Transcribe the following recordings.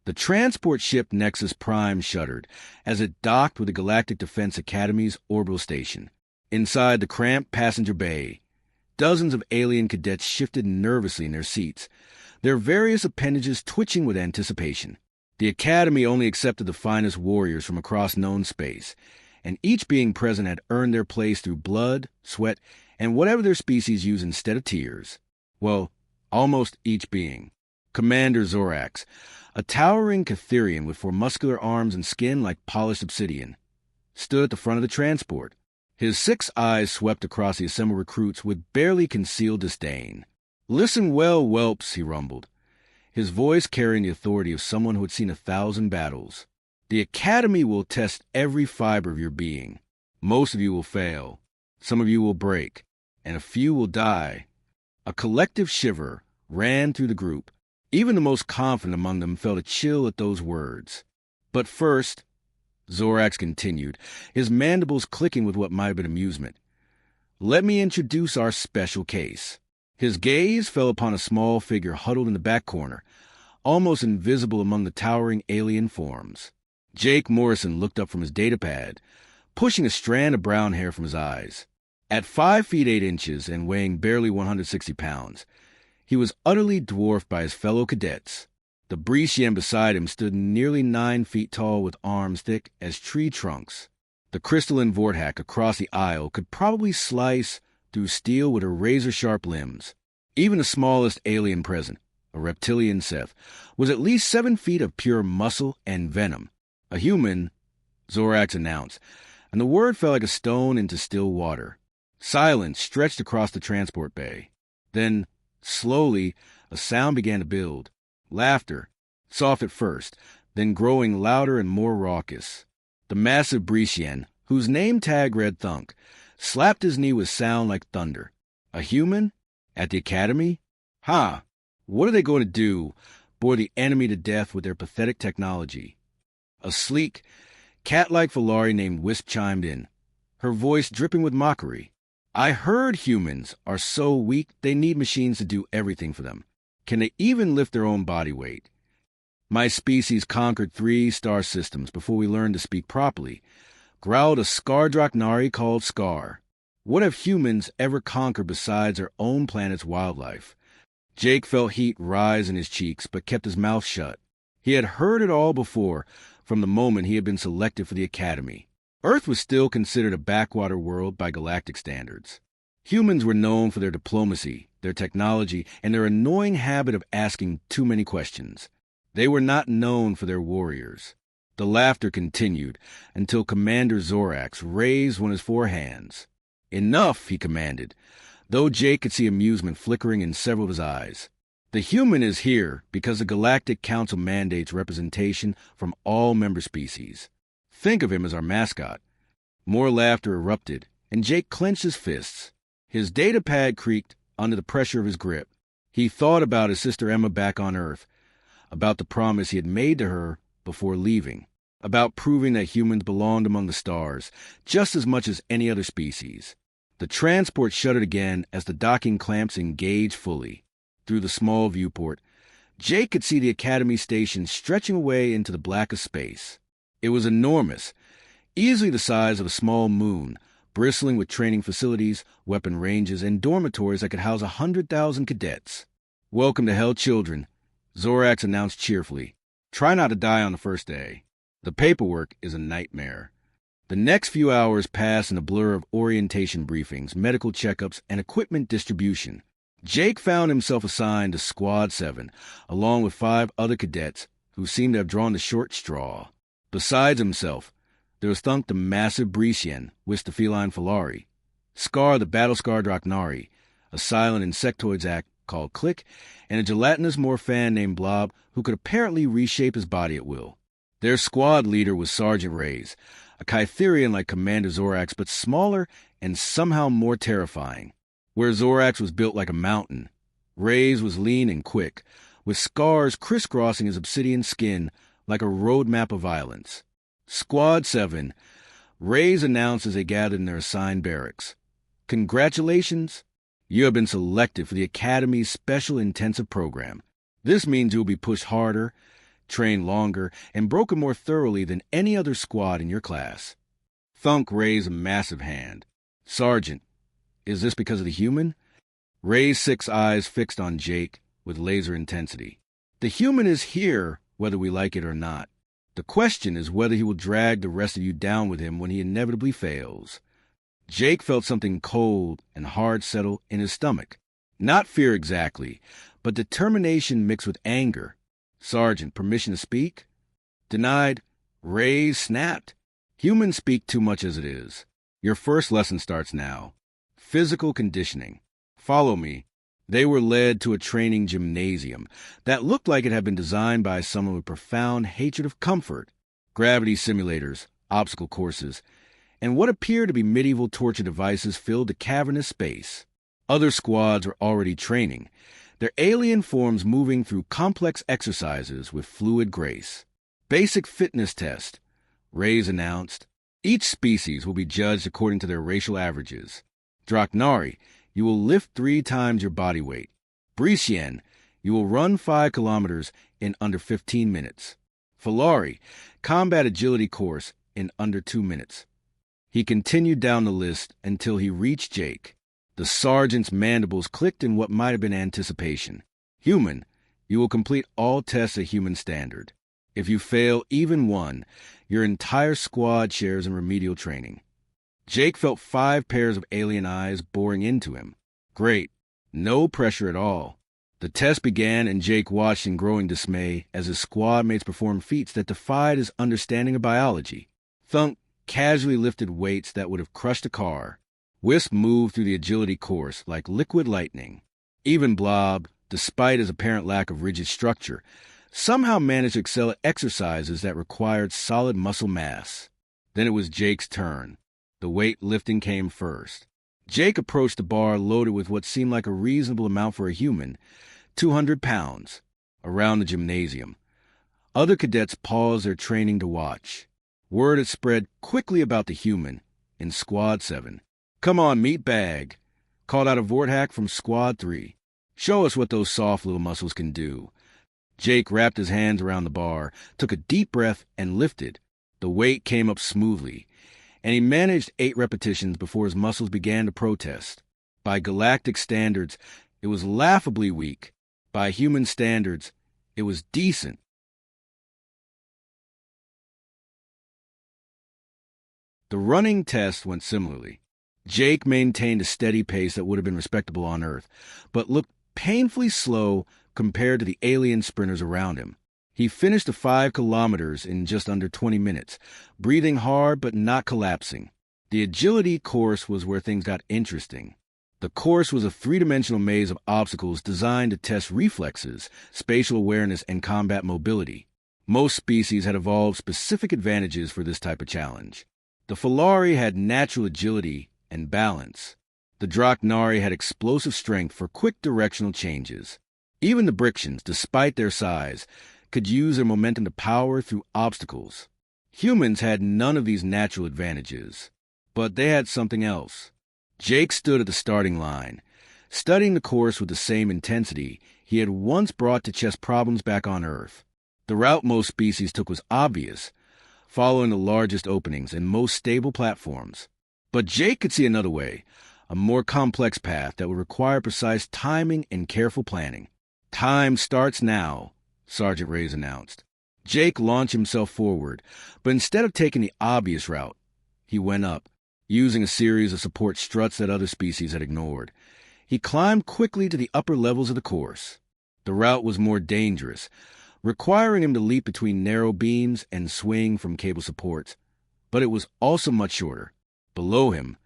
The transport ship Nexus Prime shuddered as it docked with the Galactic Defense Academy's orbital station. Inside the cramped passenger bay, dozens of alien cadets shifted nervously in their seats, their various appendages twitching with anticipation. The Academy only accepted the finest warriors from across known space, and each being present had earned their place through blood, sweat, and whatever their species used instead of tears. Well, almost each being. Commander Zorax, a towering Kytherian with muscular arms and skin like polished obsidian, stood at the front of the transport. His 6 eyes swept across the assembled recruits with barely concealed disdain. "Listen well, whelps," he rumbled, his voice carrying the authority of someone who had seen 1,000 battles. "The Academy will test every fiber of your being. Most of you will fail. Some of you will break, and a few will die." A collective shiver ran through the group. Even the most confident among them felt a chill at those words. "But first," Zorax continued, his mandibles clicking with what might have been amusement, "let me introduce our special case." His gaze fell upon a small figure huddled in the back corner, almost invisible among the towering alien forms. Jake Morrison looked up from his datapad, pushing a strand of brown hair from his eyes. At 5 feet 8 inches and weighing barely 160 pounds, he was utterly dwarfed by his fellow cadets. The Brisian beside him stood nearly 9 feet tall with arms thick as tree trunks. The crystalline Vorthak across the aisle could probably slice through steel with her razor-sharp limbs. Even the smallest alien present, a reptilian Seth, was at least 7 feet of pure muscle and venom. "A human," Zorax announced, and the word fell like a stone into still water. Silence stretched across the transport bay. Then, slowly, a sound began to build. Laughter, soft at first, then growing louder and more raucous. The massive Brisian, whose name tag read Thunk, slapped his knee with sound like thunder. A human? At the Academy? Ha! What are they going to do? Bore the enemy to death with their pathetic technology. A sleek, cat-like Valari named Wisp chimed in, her voice dripping with mockery. "I heard humans are so weak they need machines to do everything for them. Can they even lift their own body weight? My species conquered 3 star systems before we learned to speak properly," growled a Draknari called Scar. "What have humans ever conquered besides their own planet's wildlife?" Jake felt heat rise in his cheeks, but kept his mouth shut. He had heard it all before, from the moment he had been selected for the Academy. Earth was still considered a backwater world by galactic standards. Humans were known for their diplomacy, their technology, and their annoying habit of asking too many questions. They were not known for their warriors. The laughter continued until Commander Zorax raised one of his 4 hands. "Enough," he commanded, though Jake could see amusement flickering in several of his eyes. "The human is here because the Galactic Council mandates representation from all member species. Think of him as our mascot." More laughter erupted, and Jake clenched his fists. His datapad creaked under the pressure of his grip. He thought about his sister Emma back on Earth, about the promise he had made to her before leaving, about proving that humans belonged among the stars just as much as any other species. The transport shuddered again as the docking clamps engaged fully. Through the small viewport, Jake could see the Academy station stretching away into the black of space. It was enormous, easily the size of a small moon, bristling with training facilities, weapon ranges, and dormitories that could house 100,000 cadets. "Welcome to Hell, children," Zorax announced cheerfully. "Try not to die on the first day. The paperwork is a nightmare." The next few hours passed in a blur of orientation briefings, medical checkups, and equipment distribution. Jake found himself assigned to Squad 7, along with 5 other cadets who seemed to have drawn the short straw. Besides himself, there was Thunk the massive Brisian, Wisp the feline Falari, Scar the battle-scarred Draknari, a silent insectoid act called Click, and a gelatinous Morphan named Blob who could apparently reshape his body at will. Their squad leader was Sergeant Reyes, a Kytherian like Commander Zorax, but smaller and somehow more terrifying. Where Zorax was built like a mountain, Reyes was lean and quick, with scars crisscrossing his obsidian skin like a roadmap of violence. "Squad 7, Reyes announced as they gathered in their assigned barracks. Congratulations! You have been selected for the Academy's Special Intensive Program. This means you will be pushed harder, trained longer, and broken more thoroughly than any other squad in your class. Thunk raised a massive hand. Sergeant, is this because of the human? Ray's 6 eyes fixed on Jake with laser intensity. The human is here, whether we like it or not. The question is whether he will drag the rest of you down with him when he inevitably fails. Jake felt something cold and hard settle in his stomach. Not fear exactly, but determination mixed with anger. Sergeant, permission to speak? Denied. Ray snapped. Humans speak too much as it is. Your first lesson starts now. Physical conditioning. Follow me. They were led to a training gymnasium that looked like it had been designed by someone with profound hatred of comfort. Gravity simulators, obstacle courses, and what appeared to be medieval torture devices filled the cavernous space. Other squads were already training, their alien forms moving through complex exercises with fluid grace. Basic fitness test, Ray's announced. Each species will be judged according to their racial averages. Draknari, you will lift 3 times your body weight. Brisien, you will run 5 kilometers in under 15 minutes. Falari, combat agility course in under 2 minutes. He continued down the list until he reached Jake. The sergeant's mandibles clicked in what might have been anticipation. Human, you will complete all tests at human standard. If you fail even one, your entire squad shares in remedial training. Jake felt 5 pairs of alien eyes boring into him. Great. No pressure at all. The test began, and Jake watched in growing dismay as his squad mates performed feats that defied his understanding of biology. Thunk casually lifted weights that would have crushed a car. Wisp moved through the agility course like liquid lightning. Even Blob, despite his apparent lack of rigid structure, somehow managed to excel at exercises that required solid muscle mass. Then it was Jake's turn. The weight lifting came first. Jake approached the bar loaded with what seemed like a reasonable amount for a human, 200 pounds, around the gymnasium. Other cadets paused their training to watch. Word had spread quickly about the human in Squad 7. Come on, meat bag, called out a Vorthak from Squad 3. Show us what those soft little muscles can do. Jake wrapped his hands around the bar, took a deep breath, and lifted. The weight came up smoothly, and he managed 8 repetitions before his muscles began to protest. By galactic standards, it was laughably weak. By human standards, it was decent. The running test went similarly. Jake maintained a steady pace that would have been respectable on Earth, but looked painfully slow compared to the alien sprinters around him. He finished the 5 kilometers in just under 20 minutes, breathing hard but not collapsing. The agility course was where things got interesting. The course was a 3-dimensional maze of obstacles designed to test reflexes, spatial awareness, and combat mobility. Most species had evolved specific advantages for this type of challenge. The Falari had natural agility and balance. The Draknari had explosive strength for quick directional changes. Even the Brixians, despite their size, could use their momentum to power through obstacles. Humans had none of these natural advantages, but they had something else. Jake stood at the starting line, studying the course with the same intensity he had once brought to chess problems back on Earth. The route most species took was obvious, following the largest openings and most stable platforms. But Jake could see another way, a more complex path that would require precise timing and careful planning. Time starts now, Sergeant Reyes announced. Jake launched himself forward, but instead of taking the obvious route, he went up, using a series of support struts that other species had ignored. He climbed quickly to the upper levels of the course. The route was more dangerous, requiring him to leap between narrow beams and swing from cable supports, but it was also much shorter. Below him,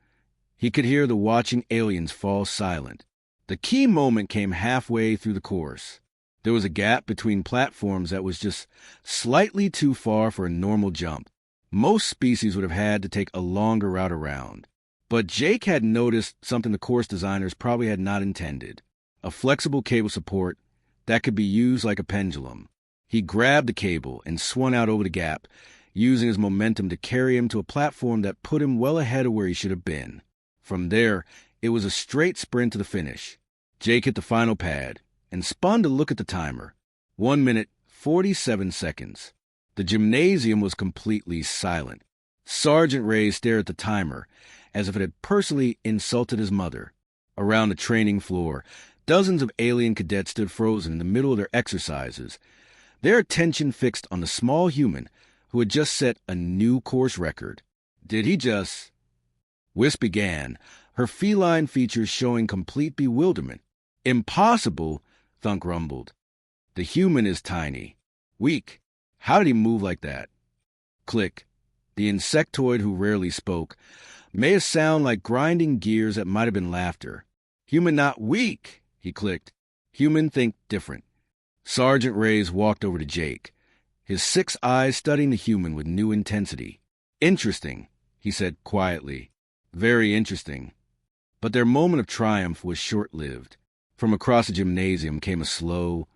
he could hear the watching aliens fall silent. The key moment came halfway through the course. There was a gap between platforms that was just slightly too far for a normal jump. Most species would have had to take a longer route around. But Jake had noticed something the course designers probably had not intended: a flexible cable support that could be used like a pendulum. He grabbed the cable and swung out over the gap, using his momentum to carry him to a platform that put him well ahead of where he should have been. From there, it was a straight sprint to the finish. Jake hit the final pad and spun to look at the timer. 1 minute, 47 seconds. The gymnasium was completely silent. Sergeant Ray stared at the timer, as if it had personally insulted his mother. Around the training floor, dozens of alien cadets stood frozen in the middle of their exercises, their attention fixed on the small human who had just set a new course record. Did he just... Wisp began, her feline features showing complete bewilderment. Impossible, Thunk rumbled. The human is tiny. Weak. How did he move like that? Click. The insectoid, who rarely spoke, made a sound like grinding gears that might have been laughter. Human not weak, he clicked. Human think different. Sergeant Reyes walked over to Jake, his 6 eyes studying the human with new intensity. Interesting, he said quietly. Very interesting. But their moment of triumph was short-lived. From across the gymnasium came a slow,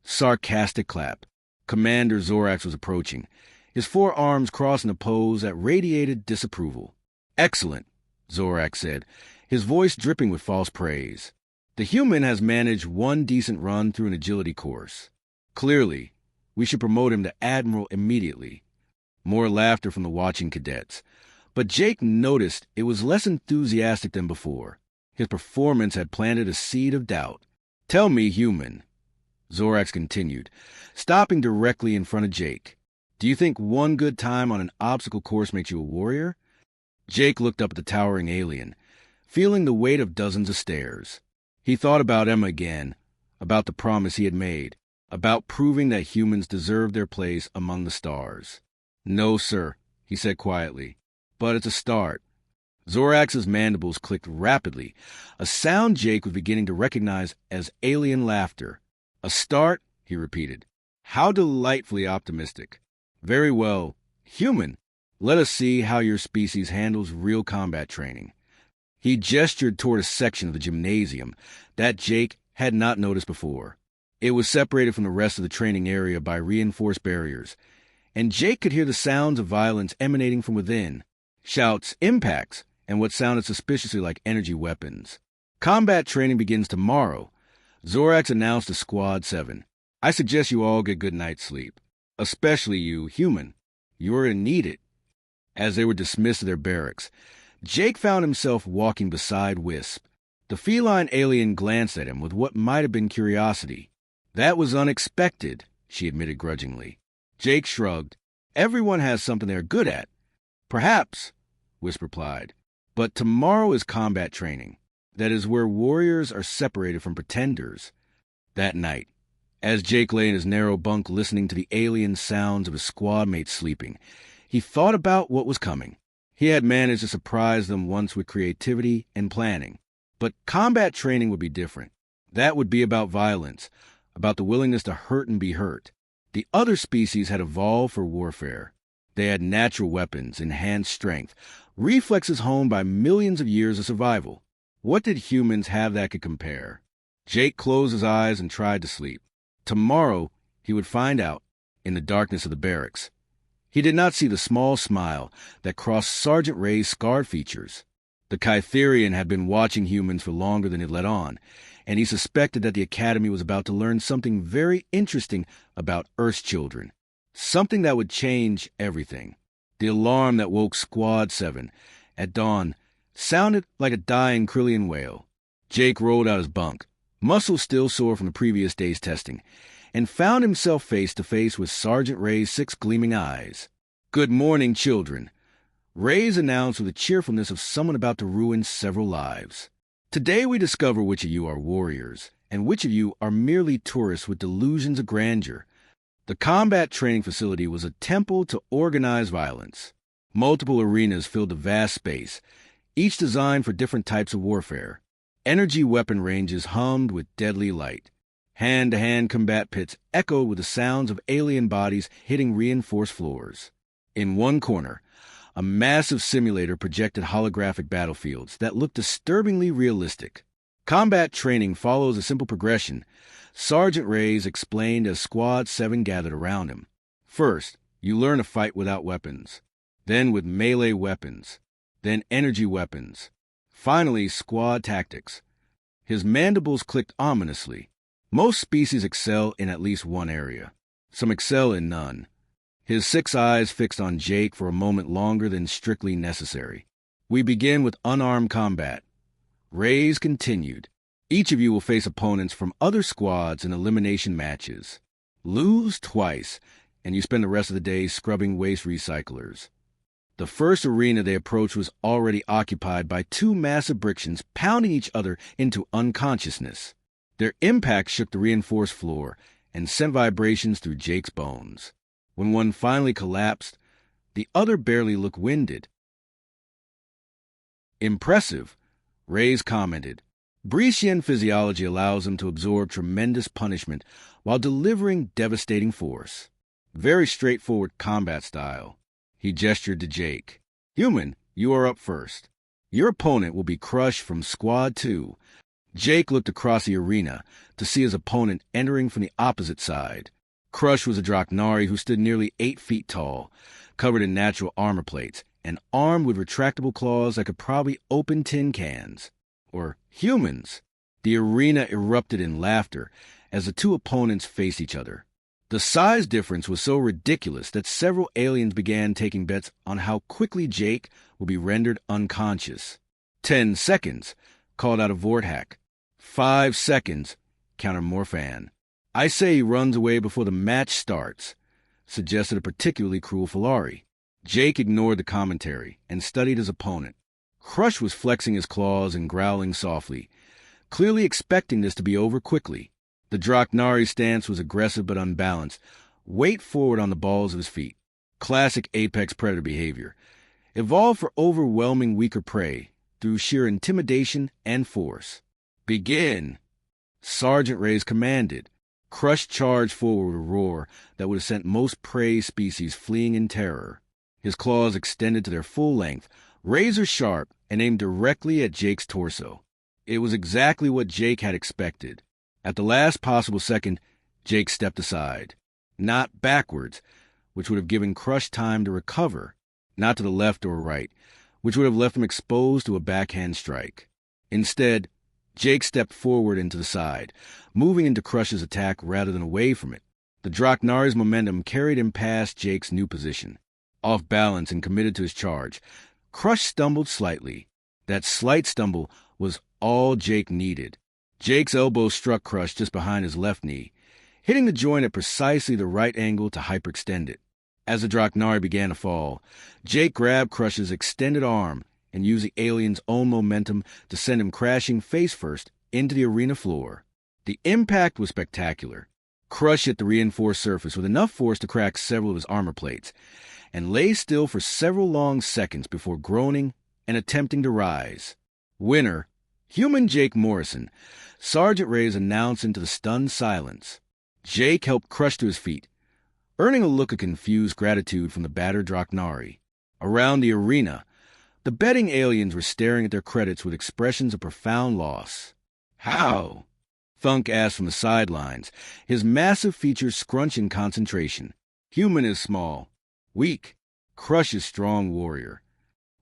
sarcastic clap. Commander Zorax was approaching, his 4 arms crossed in a pose that radiated disapproval. Excellent, Zorax said, his voice dripping with false praise. The human has managed 1 decent run through an agility course. Clearly, we should promote him to Admiral immediately. More laughter from the watching cadets. But Jake noticed it was less enthusiastic than before. His performance had planted a seed of doubt. Tell me, human, Zorax continued, stopping directly in front of Jake. Do you think 1 good time on an obstacle course makes you a warrior? Jake looked up at the towering alien, feeling the weight of dozens of stares. He thought about Emma again, about the promise he had made, about proving that humans deserved their place among the stars. No, sir, he said quietly, but it's a start. Zorax's mandibles clicked rapidly, a sound Jake was beginning to recognize as alien laughter. A start, he repeated. How delightfully optimistic. Very well. Human, let us see how your species handles real combat training. He gestured toward a section of the gymnasium that Jake had not noticed before. It was separated from the rest of the training area by reinforced barriers, and Jake could hear the sounds of violence emanating from within. Shouts, impacts, and what sounded suspiciously like energy weapons. Combat training begins tomorrow, Zorax announced to Squad 7. I suggest you all get good night's sleep. Especially you, human. You're needed. As they were dismissed to their barracks, Jake found himself walking beside Wisp. The feline alien glanced at him with what might have been curiosity. That was unexpected, she admitted grudgingly. Jake shrugged. Everyone has something they're good at. Perhaps, Wisp replied. But tomorrow is combat training. That is where warriors are separated from pretenders. That night, as Jake lay in his narrow bunk listening to the alien sounds of his squadmates sleeping, he thought about what was coming. He had managed to surprise them once with creativity and planning. But combat training would be different. That would be about violence, about the willingness to hurt and be hurt. The other species had evolved for warfare. They had natural weapons, enhanced strength, reflexes honed by millions of years of survival. What did humans have that could compare? Jake closed his eyes and tried to sleep. Tomorrow, he would find out, in the darkness of the barracks. He did not see the small smile that crossed Sergeant Ray's scarred features. The Kytherian had been watching humans for longer than he'd let on, and he suspected that the Academy was about to learn something very interesting about Earth's children. Something that would change everything. The alarm that woke Squad 7 at dawn sounded like a dying Krillian whale. Jake rolled out his bunk, muscles still sore from the previous day's testing, and found himself face to face with Sergeant Ray's 6 gleaming eyes. Good morning, children, Ray's announced with the cheerfulness of someone about to ruin several lives. Today we discover which of you are warriors, and which of you are merely tourists with delusions of grandeur. The combat training facility was a temple to organized violence. Multiple arenas filled the vast space, each designed for different types of warfare. Energy weapon ranges hummed with deadly light. Hand-to-hand combat pits echoed with the sounds of alien bodies hitting reinforced floors. In one corner, a massive simulator projected holographic battlefields that looked disturbingly realistic. Combat training follows a simple progression, Sergeant Reyes explained as Squad 7 gathered around him. First, you learn to fight without weapons, then with melee weapons, then energy weapons. Finally, squad tactics. His mandibles clicked ominously. Most species excel in at least one area. Some excel in none. His 6 eyes fixed on Jake for a moment longer than strictly necessary. We begin with unarmed combat. Rays continued. Each of you will face opponents from other squads in elimination matches. Lose twice, and you spend the rest of the day scrubbing waste recyclers. The first arena they approached was already occupied by 2 massive Brixians pounding each other into unconsciousness. Their impact shook the reinforced floor and sent vibrations through Jake's bones. When one finally collapsed, the other barely looked winded. Impressive, Reyes commented. Bretian physiology allows him to absorb tremendous punishment while delivering devastating force. Very straightforward combat style. He gestured to Jake. Human, you are up first. Your opponent will be Crush from Squad 2. Jake looked across the arena to see his opponent entering from the opposite side. Crush was a Draknari who stood nearly 8 feet tall, covered in natural armor plates, and armed with retractable claws that could probably open tin cans. Or humans. The arena erupted in laughter as the 2 opponents faced each other. The size difference was so ridiculous that several aliens began taking bets on how quickly Jake would be rendered unconscious. 10 seconds, called out a Vorthak. 5 seconds, countered Morphan. I say he runs away before the match starts, suggested a particularly cruel Falari. Jake ignored the commentary and studied his opponent. Crush was flexing his claws and growling softly, clearly expecting this to be over quickly. The Draknari's stance was aggressive but unbalanced, weight forward on the balls of his feet. Classic apex predator behavior, evolved for overwhelming weaker prey through sheer intimidation and force. Begin! Sergeant Reyes commanded. Crush charged forward with a roar that would have sent most prey species fleeing in terror. His claws extended to their full length, razor sharp, and aimed directly at Jake's torso. It was exactly what Jake had expected. At the last possible second, Jake stepped aside. Not backwards, which would have given Crush time to recover. Not to the left or right, which would have left him exposed to a backhand strike. Instead, Jake stepped forward into the side, moving into Crush's attack rather than away from it. The Draknari's momentum carried him past Jake's new position. Off balance and committed to his charge, Crush stumbled slightly. That slight stumble was all Jake needed. Jake's elbow struck Crush just behind his left knee, hitting the joint at precisely the right angle to hyperextend it. As the Draknari began to fall, Jake grabbed Crush's extended arm and used the alien's own momentum to send him crashing face-first into the arena floor. The impact was spectacular. Crush hit the reinforced surface with enough force to crack several of his armor plates, and lay still for several long seconds before groaning and attempting to rise. Winner, Human Jake Morrison, Sergeant Reyes announced into the stunned silence. Jake helped Crush to his feet, earning a look of confused gratitude from the battered Draknari. Around the arena, the betting aliens were staring at their credits with expressions of profound loss. How? Thunk asked from the sidelines, his massive features scrunched in concentration. Human is small. Weak. Crush is strong warrior.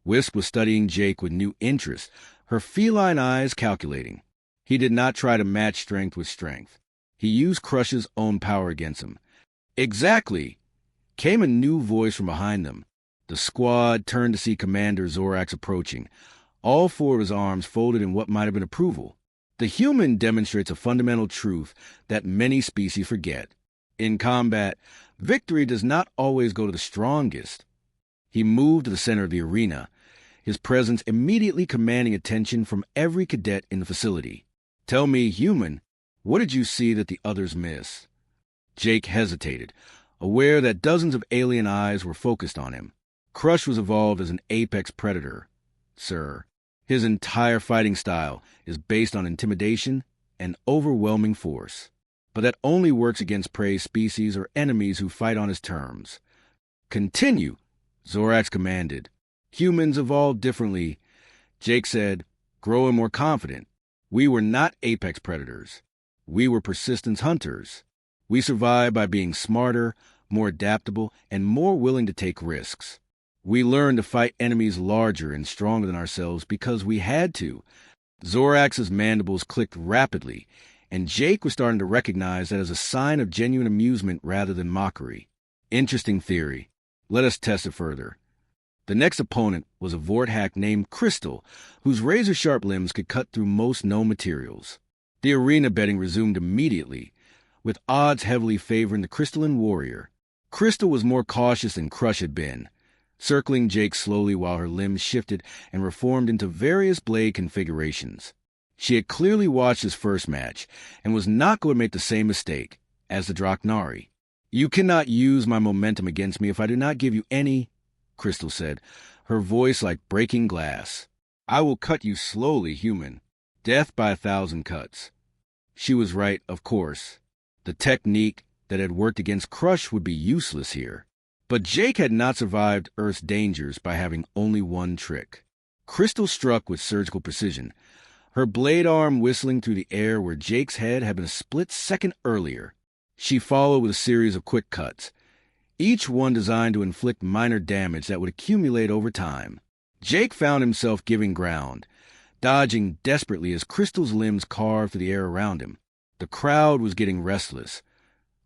Wisp was studying Jake with new interest, her feline eyes calculating. He did not try to match strength with strength. He used Crush's own power against him. Exactly! Came a new voice from behind them. The squad turned to see Commander Zorax approaching, all 4 of his arms folded in what might have been approval. The human demonstrates a fundamental truth that many species forget. In combat, victory does not always go to the strongest. He moved to the center of the arena, his presence immediately commanding attention from every cadet in the facility. Tell me, human, what did you see that the others missed? Jake hesitated, aware that dozens of alien eyes were focused on him. Crush was evolved as an apex predator, sir. His entire fighting style is based on intimidation and overwhelming force. But that only works against prey species or enemies who fight on his terms. Continue, Zorax commanded. Humans evolved differently. Jake said, growing more confident. We were not apex predators. We were persistence hunters. We survived by being smarter, more adaptable, and more willing to take risks. We learned to fight enemies larger and stronger than ourselves because we had to. Zorax's mandibles clicked rapidly, and Jake was starting to recognize that as a sign of genuine amusement rather than mockery. Interesting theory. Let us test it further. The next opponent was a Vorthak named Crystal, whose razor-sharp limbs could cut through most known materials. The arena betting resumed immediately, with odds heavily favoring the crystalline warrior. Crystal was more cautious than Crush had been, circling Jake slowly while her limbs shifted and reformed into various blade configurations. She had clearly watched his first match and was not going to make the same mistake as the Draknari. "You cannot use my momentum against me if I do not give you any," Crystal said, her voice like breaking glass. "I will cut you slowly, human. Death by 1,000 cuts." She was right, of course. The technique that had worked against Crush would be useless here. But Jake had not survived Earth's dangers by having only one trick. Crystal struck with surgical precision, her blade arm whistling through the air where Jake's head had been a split second earlier. She followed with a series of quick cuts, each one designed to inflict minor damage that would accumulate over time. Jake found himself giving ground, dodging desperately as Crystal's limbs carved through the air around him. The crowd was getting restless,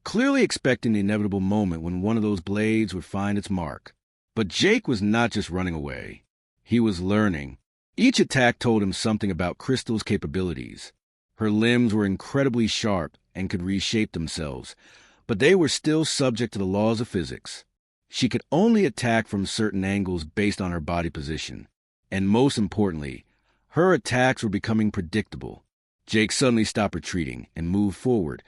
clearly expecting the inevitable moment when one of those blades would find its mark. But Jake was not just running away. He was learning. Each attack told him something about Crystal's capabilities. Her limbs were incredibly sharp and could reshape themselves, but they were still subject to the laws of physics. She could only attack from certain angles based on her body position. And most importantly, her attacks were becoming predictable. Jake suddenly stopped retreating and moved forward,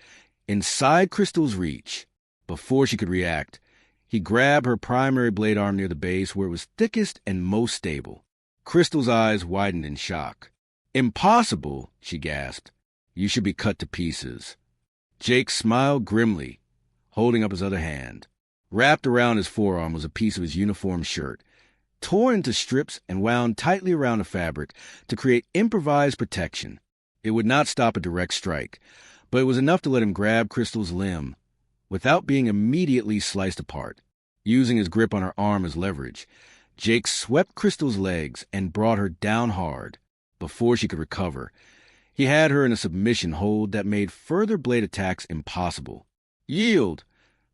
inside Crystal's reach. Before she could react, he grabbed her primary blade arm near the base where it was thickest and most stable. Crystal's eyes widened in shock. "Impossible," she gasped. "You should be cut to pieces." Jake smiled grimly, holding up his other hand. Wrapped around his forearm was a piece of his uniform shirt, torn into strips and wound tightly around the fabric to create improvised protection. It would not stop a direct strike, but it was enough to let him grab Crystal's limb without being immediately sliced apart. Using his grip on her arm as leverage, Jake swept Crystal's legs and brought her down hard. Before she could recover, he had her in a submission hold that made further blade attacks impossible. "Yield!"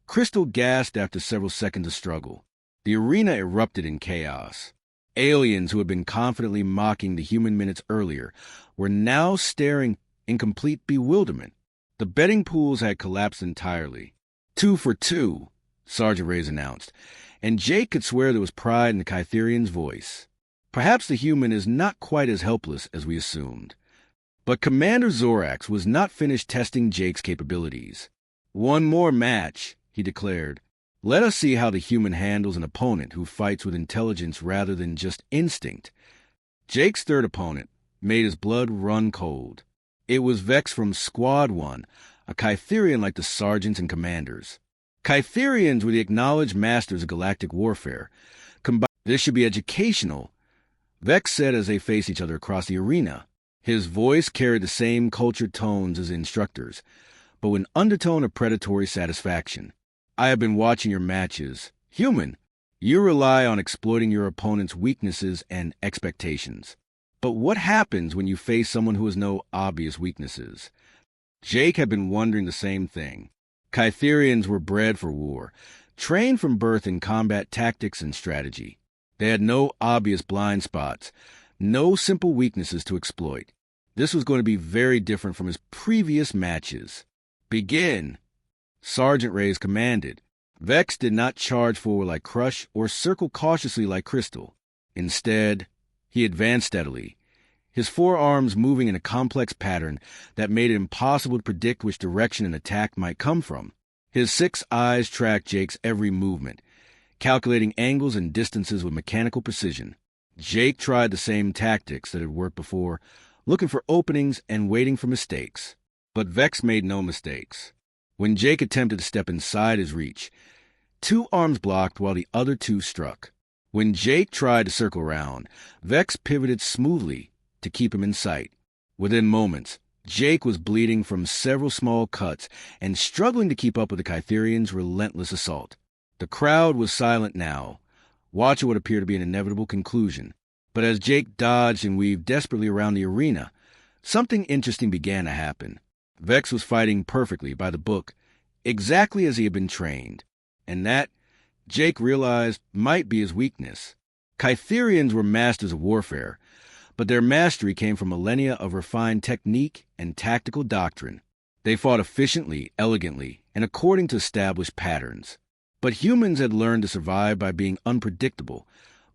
Crystal gasped after several seconds of struggle. The arena erupted in chaos. Aliens who had been confidently mocking the human minutes earlier were now staring in complete bewilderment. The betting pools had collapsed entirely. 2 for 2, Sergeant Reyes announced, and Jake could swear there was pride in the Kytherian's voice. Perhaps the human is not quite as helpless as we assumed. But Commander Zorax was not finished testing Jake's capabilities. "One more match," he declared. "Let us see how the human handles an opponent who fights with intelligence rather than just instinct." Jake's third opponent made his blood run cold. It was Vex from Squad 1, a Kytherian like the sergeants and commanders. Kytherians were the acknowledged masters of galactic warfare. "This should be educational," Vex said as they faced each other across the arena. His voice carried the same cultured tones as the instructors, but with an undertone of predatory satisfaction. "I have been watching your matches. Human, you rely on exploiting your opponent's weaknesses and expectations. But what happens when you face someone who has no obvious weaknesses?" Jake had been wondering the same thing. Kytherians were bred for war, trained from birth in combat tactics and strategy. They had no obvious blind spots, no simple weaknesses to exploit. This was going to be very different from his previous matches. "Begin," Sergeant Reyes commanded. Vex did not charge forward like Crush or circle cautiously like Crystal. Instead, he advanced steadily, his forearms moving in a complex pattern that made it impossible to predict which direction an attack might come from. His 6 eyes tracked Jake's every movement, calculating angles and distances with mechanical precision. Jake tried the same tactics that had worked before, looking for openings and waiting for mistakes. But Vex made no mistakes. When Jake attempted to step inside his reach, 2 arms blocked while the other 2 struck. When Jake tried to circle around, Vex pivoted smoothly to keep him in sight. Within moments, Jake was bleeding from several small cuts and struggling to keep up with the Kytherian's relentless assault. The crowd was silent now, watching what appeared to be an inevitable conclusion. But as Jake dodged and weaved desperately around the arena, something interesting began to happen. Vex was fighting perfectly by the book, exactly as he had been trained. And that, Jake realized, might be his weakness. Kytherians were masters of warfare, but their mastery came from millennia of refined technique and tactical doctrine. They fought efficiently, elegantly, and according to established patterns. But humans had learned to survive by being unpredictable,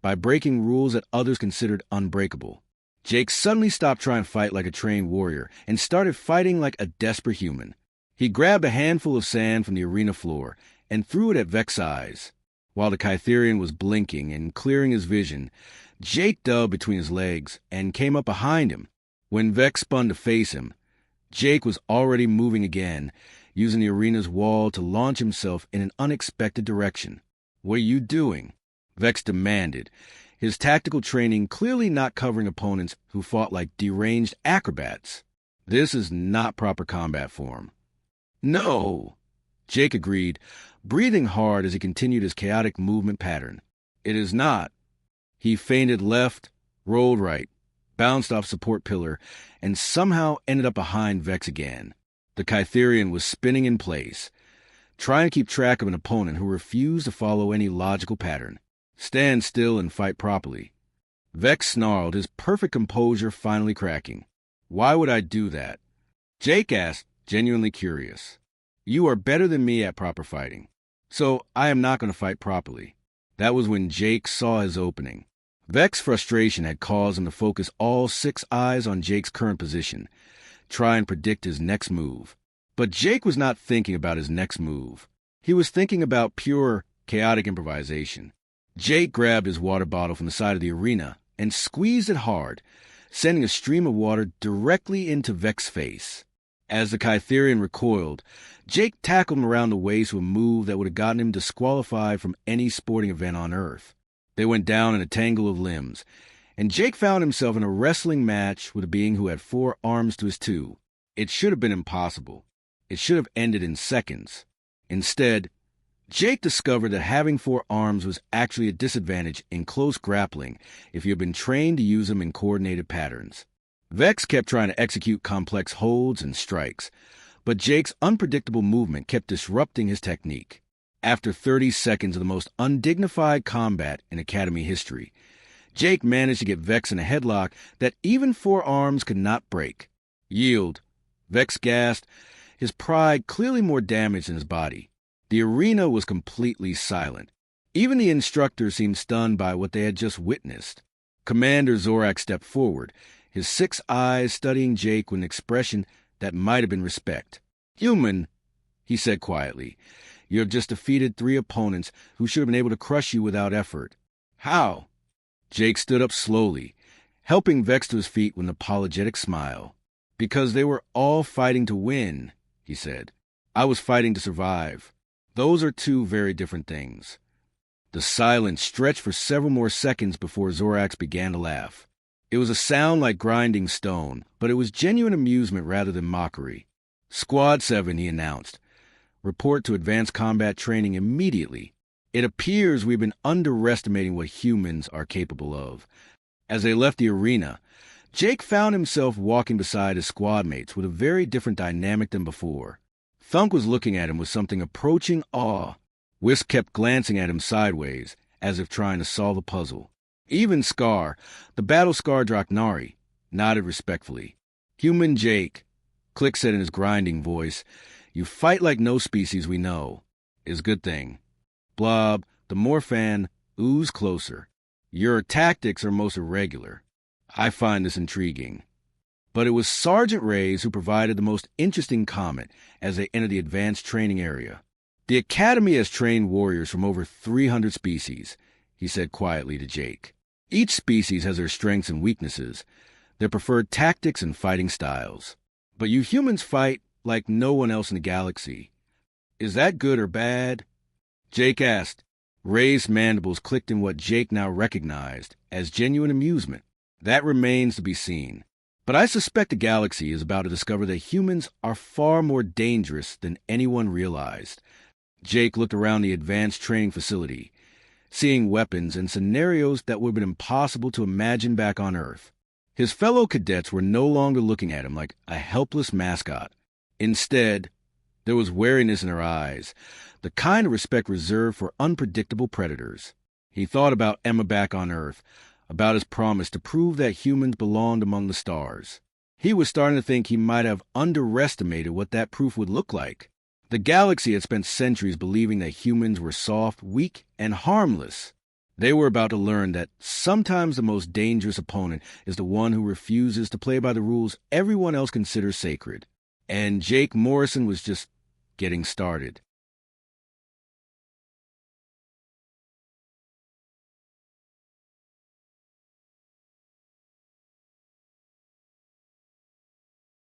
by breaking rules that others considered unbreakable. Jake suddenly stopped trying to fight like a trained warrior and started fighting like a desperate human. He grabbed a handful of sand from the arena floor and threw it at Vex's eyes. While the Kytherian was blinking and clearing his vision, Jake dove between his legs and came up behind him. When Vex spun to face him, Jake was already moving again, using the arena's wall to launch himself in an unexpected direction. "What are you doing?" Vex demanded, his tactical training clearly not covering opponents who fought like deranged acrobats. "This is not proper combat form." "No," Jake agreed, breathing hard as he continued his chaotic movement pattern. "It is not." He feinted left, rolled right, bounced off support pillar, and somehow ended up behind Vex again. The Kytherian was spinning in place, trying to keep track of an opponent who refused to follow any logical pattern. "Stand still and fight properly." Vex snarled, his perfect composure finally cracking. "Why would I do that?" Jake asked, genuinely curious. "You are better than me at proper fighting, so I am not going to fight properly." That was when Jake saw his opening. Vex's frustration had caused him to focus all 6 eyes on Jake's current position, try and predict his next move. But Jake was not thinking about his next move. He was thinking about pure, chaotic improvisation. Jake grabbed his water bottle from the side of the arena and squeezed it hard, sending a stream of water directly into Vex's face. As the Kytherian recoiled, Jake tackled him around the waist with a move that would have gotten him disqualified from any sporting event on Earth. They went down in a tangle of limbs, and Jake found himself in a wrestling match with a being who had 4 arms to his 2. It should have been impossible. It should have ended in seconds. Instead, Jake discovered that having 4 arms was actually a disadvantage in close grappling if you had been trained to use them in coordinated patterns. Vex kept trying to execute complex holds and strikes, but Jake's unpredictable movement kept disrupting his technique. After 30 seconds of the most undignified combat in Academy history, Jake managed to get Vex in a headlock that even 4 arms could not break. "Yield," Vex gasped, his pride clearly more damaged than his body. The arena was completely silent. Even the instructors seemed stunned by what they had just witnessed. Commander Zorak stepped forward, his 6 eyes studying Jake with an expression that might have been respect. "Human," he said quietly, "you have just defeated 3 opponents who should have been able to crush you without effort." "How?" Jake stood up slowly, helping Vex to his feet with an apologetic smile. "Because they were all fighting to win," he said. "I was fighting to survive. Those are 2 very different things." The silence stretched for several more seconds before Zorax began to laugh. It was a sound like grinding stone, but it was genuine amusement rather than mockery. "Squad 7, he announced. "Report to advanced combat training immediately. It appears we've been underestimating what humans are capable of." As they left the arena, Jake found himself walking beside his squadmates with a very different dynamic than before. Thunk was looking at him with something approaching awe. Wisp kept glancing at him sideways, as if trying to solve a puzzle. Even Scar, the battle-scarred Draknari, nodded respectfully. "Human Jake," Click said in his grinding voice, "you fight like no species we know. Is a good thing." Blob, the Morphan, oozed closer. "Your tactics are most irregular. I find this intriguing." But it was Sergeant Reyes who provided the most interesting comment as they entered the advanced training area. "The Academy has trained warriors from over 300 species," he said quietly to Jake. "Each species has their strengths and weaknesses, their preferred tactics and fighting styles. But you humans fight like no one else in the galaxy. Is that good or bad?" Jake asked. Rey's mandibles clicked in what Jake now recognized as genuine amusement. "That remains to be seen. But I suspect the galaxy is about to discover that humans are far more dangerous than anyone realized." Jake looked around the advanced training facility, seeing weapons and scenarios that would have been impossible to imagine back on Earth. His fellow cadets were no longer looking at him like a helpless mascot. Instead, there was wariness in her eyes, the kind of respect reserved for unpredictable predators. He thought about Emma back on Earth, about his promise to prove that humans belonged among the stars. He was starting to think he might have underestimated what that proof would look like. The galaxy had spent centuries believing that humans were soft, weak, and harmless. They were about to learn that sometimes the most dangerous opponent is the one who refuses to play by the rules everyone else considers sacred. And Jake Morrison was just getting started.